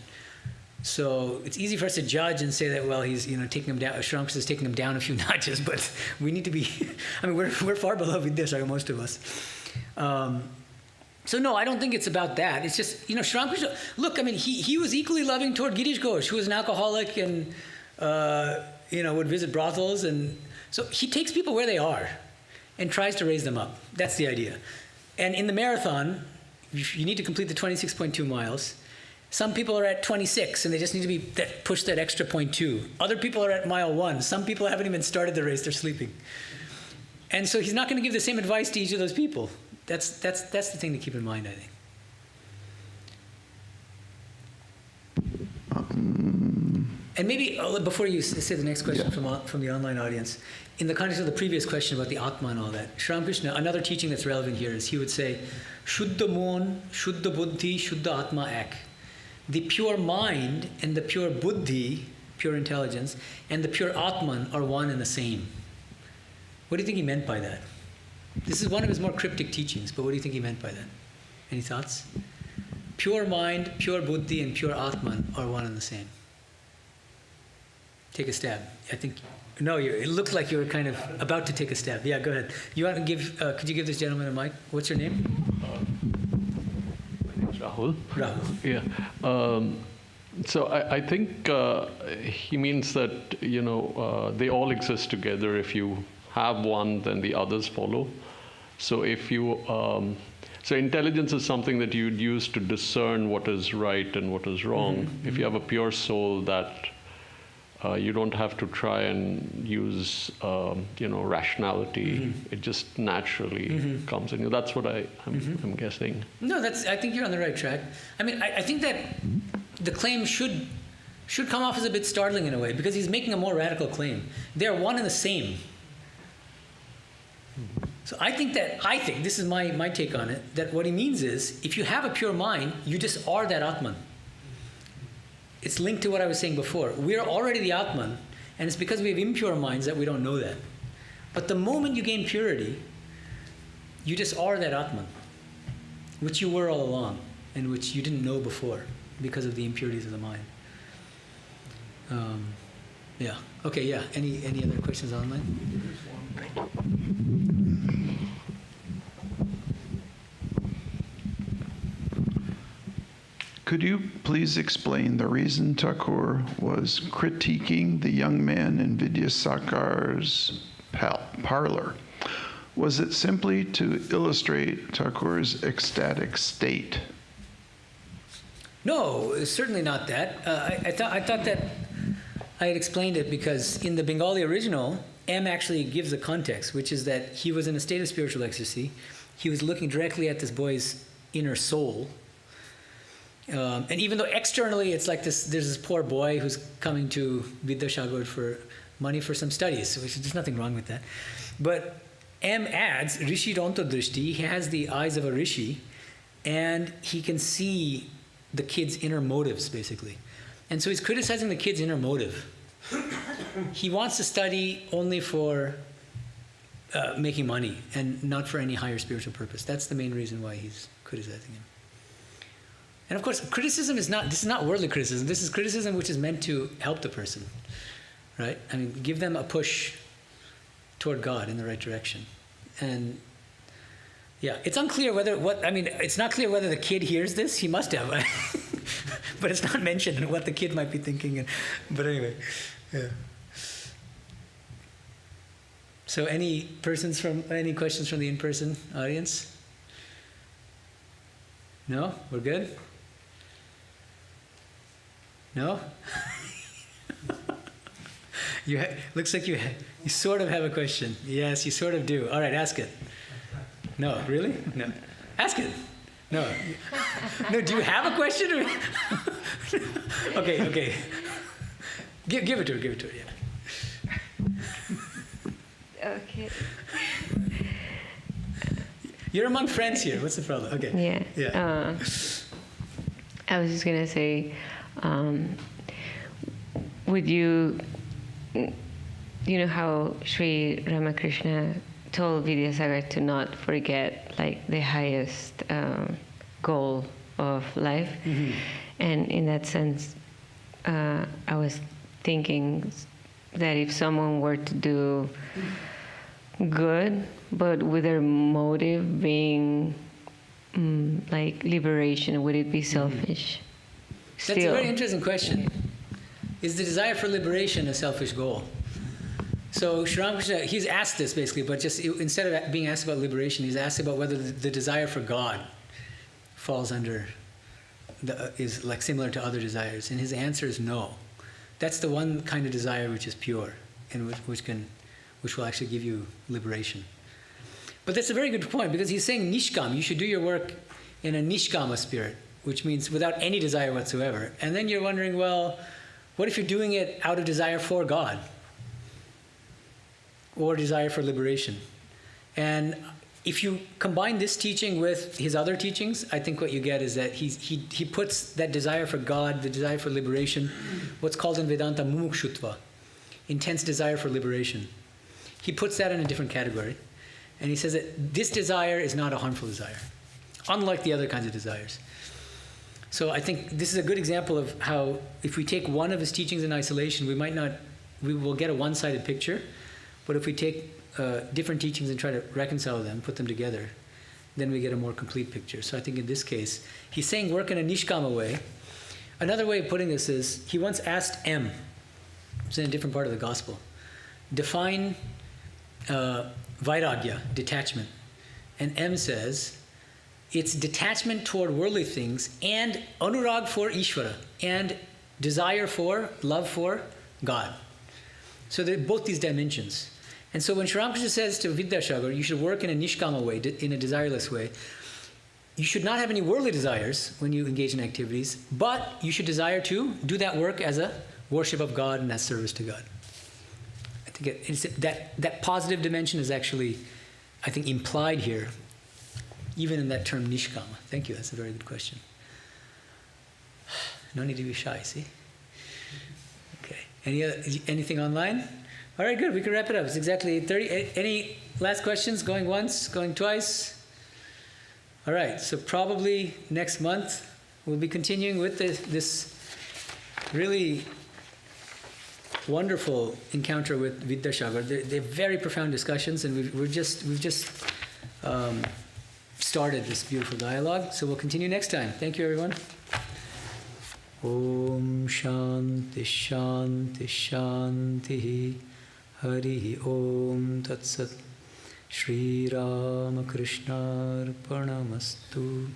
S1: So it's easy for us to judge and say that, well, he's taking him down. Sri Ramakrishna is taking him down a few notches, but we need to be. I mean, we're far below Vidyasagar, most of us. So no, I don't think it's about that. It's just Sri Ramakrishna. Look, I mean, he was equally loving toward Girish Ghosh, who was an alcoholic and would visit brothels, and so he takes people where they are and tries to raise them up. That's the idea. And in the marathon, you need to complete the 26.2 miles. Some people are at 26 and they just need to be push that extra 0.2. Other people are at mile 1. Some people haven't even started the race, they're sleeping. And so he's not going to give the same advice to each of those people. That's the thing to keep in mind, I think. And maybe before you say the next question from the online audience, in the context of the previous question about the Atma and all that, Sri Ramakrishna, another teaching that's relevant here is he would say, Shuddha Mon, Shuddha Buddhi, Shuddha Atma Ek. The pure mind and the pure buddhi, pure intelligence, and the pure Atman are one and the same. What do you think he meant by that? This is one of his more cryptic teachings, but what do you think he meant by that? Any thoughts? Pure mind, pure buddhi, and pure Atman are one and the same. Take a stab. I think, no, it looked like you were kind of about to take a stab. Yeah, go ahead. You want to give, could you give this gentleman a mic? What's your name?
S3: Rahul.
S1: Rahul.
S3: Yeah. So I think he means that, they all exist together. If you have one, then the others follow. So if you, so intelligence is something that you'd use to discern what is right and what is wrong. Mm-hmm. If you have a pure soul, that you don't have to try and use, rationality. Mm-hmm. It just naturally comes in you. That's what I'm guessing.
S1: No, I think you're on the right track. I mean, I think that the claim should come off as a bit startling in a way, because he's making a more radical claim. They're one and the same. So I think this is my take on it, that what he means is, if you have a pure mind, you just are that Atman. It's linked to what I was saying before. We are already the Atman, and it's because we have impure minds that we don't know that. But the moment you gain purity, you just are that Atman, which you were all along, and which you didn't know before because of the impurities of the mind. Yeah. Okay. Yeah. Any other questions online?
S2: Could you please explain the reason Thakur was critiquing the young man in Vidyasagar's parlor? Was it simply to illustrate Thakur's ecstatic state?
S1: No, it's certainly not that. I thought that I had explained it because in the Bengali original, M actually gives a context, which is that he was in a state of spiritual ecstasy. He was looking directly at this boy's inner soul. And even though externally it's like this, there's this poor boy who's coming to Vidyasagar for money for some studies, which there's nothing wrong with that. But M adds, Rishi Drishti, he has the eyes of a rishi, and he can see the kid's inner motives, basically. And so he's criticizing the kid's inner motive. He wants to study only for making money and not for any higher spiritual purpose. That's the main reason why he's criticizing him. And of course, criticism is not, this is not worldly criticism. This is criticism which is meant to help the person, right? I mean, give them a push toward God in the right direction. And yeah, it's unclear it's not clear whether the kid hears this. He must have, but it's not mentioned what the kid might be thinking. But anyway, yeah. So any questions from the in-person audience? No? We're good? No? Looks like you sort of have a question. Yes, you sort of do. All right, ask it. No, really? No. Ask it. No. No, do you have a question? Okay. Give it to her, yeah.
S4: Okay.
S1: You're among friends here. What's the problem? Okay.
S4: Yeah. I was just going to say, would you know how Sri Ramakrishna told Vidyasagar to not forget like the highest goal of life?
S1: Mm-hmm.
S4: And in that sense, I was thinking that if someone were to do good, but with their motive being like liberation, would it be selfish?
S1: That's a very interesting question. Is the desire for liberation a selfish goal? So Sri Ramakrishna, he's asked this basically, but just instead of being asked about liberation, he's asked about whether the desire for God falls under, is like similar to other desires. And his answer is no. That's the one kind of desire which is pure and which will actually give you liberation. But that's a very good point, because he's saying nishkam, you should do your work in a nishkama spirit, which means without any desire whatsoever. And then you're wondering, well, what if you're doing it out of desire for God or desire for liberation? And if you combine this teaching with his other teachings, I think what you get is that he puts that desire for God, the desire for liberation, what's called in Vedanta mumukshutva, intense desire for liberation. He puts that in a different category. And he says that this desire is not a harmful desire, unlike the other kinds of desires. So I think this is a good example of how if we take one of his teachings in isolation, we will get a one-sided picture. But if we take different teachings and try to reconcile them, put them together, then we get a more complete picture. So I think in this case, he's saying work in a nishkama way. Another way of putting this is, he once asked M, it's in a different part of the gospel, define vairagya, detachment. And M says, it's detachment toward worldly things and anurag for Ishvara, and desire for, love for God. So they're both these dimensions. And so when Sri Ramakrishna says to Vidyasagar, you should work in a nishkama way, in a desireless way, you should not have any worldly desires when you engage in activities, but you should desire to do that work as a worship of God and as service to God. I think that positive dimension is actually I think, implied here, even in that term nishkama. Thank you, that's a very good question. No need to be shy, see? Okay, anything online? All right, good, we can wrap it up. It's exactly 8:30. Any last questions? Going once, going twice? All right, so probably next month we'll be continuing with this really wonderful encounter with Vidya Sagar. They're very profound discussions, and we've just started this beautiful dialogue. So we'll continue next time. Thank you, everyone. Om Shanti Shanti Shanti Hari Om Tat Sat Sri Ramakrishna Arpanamastu.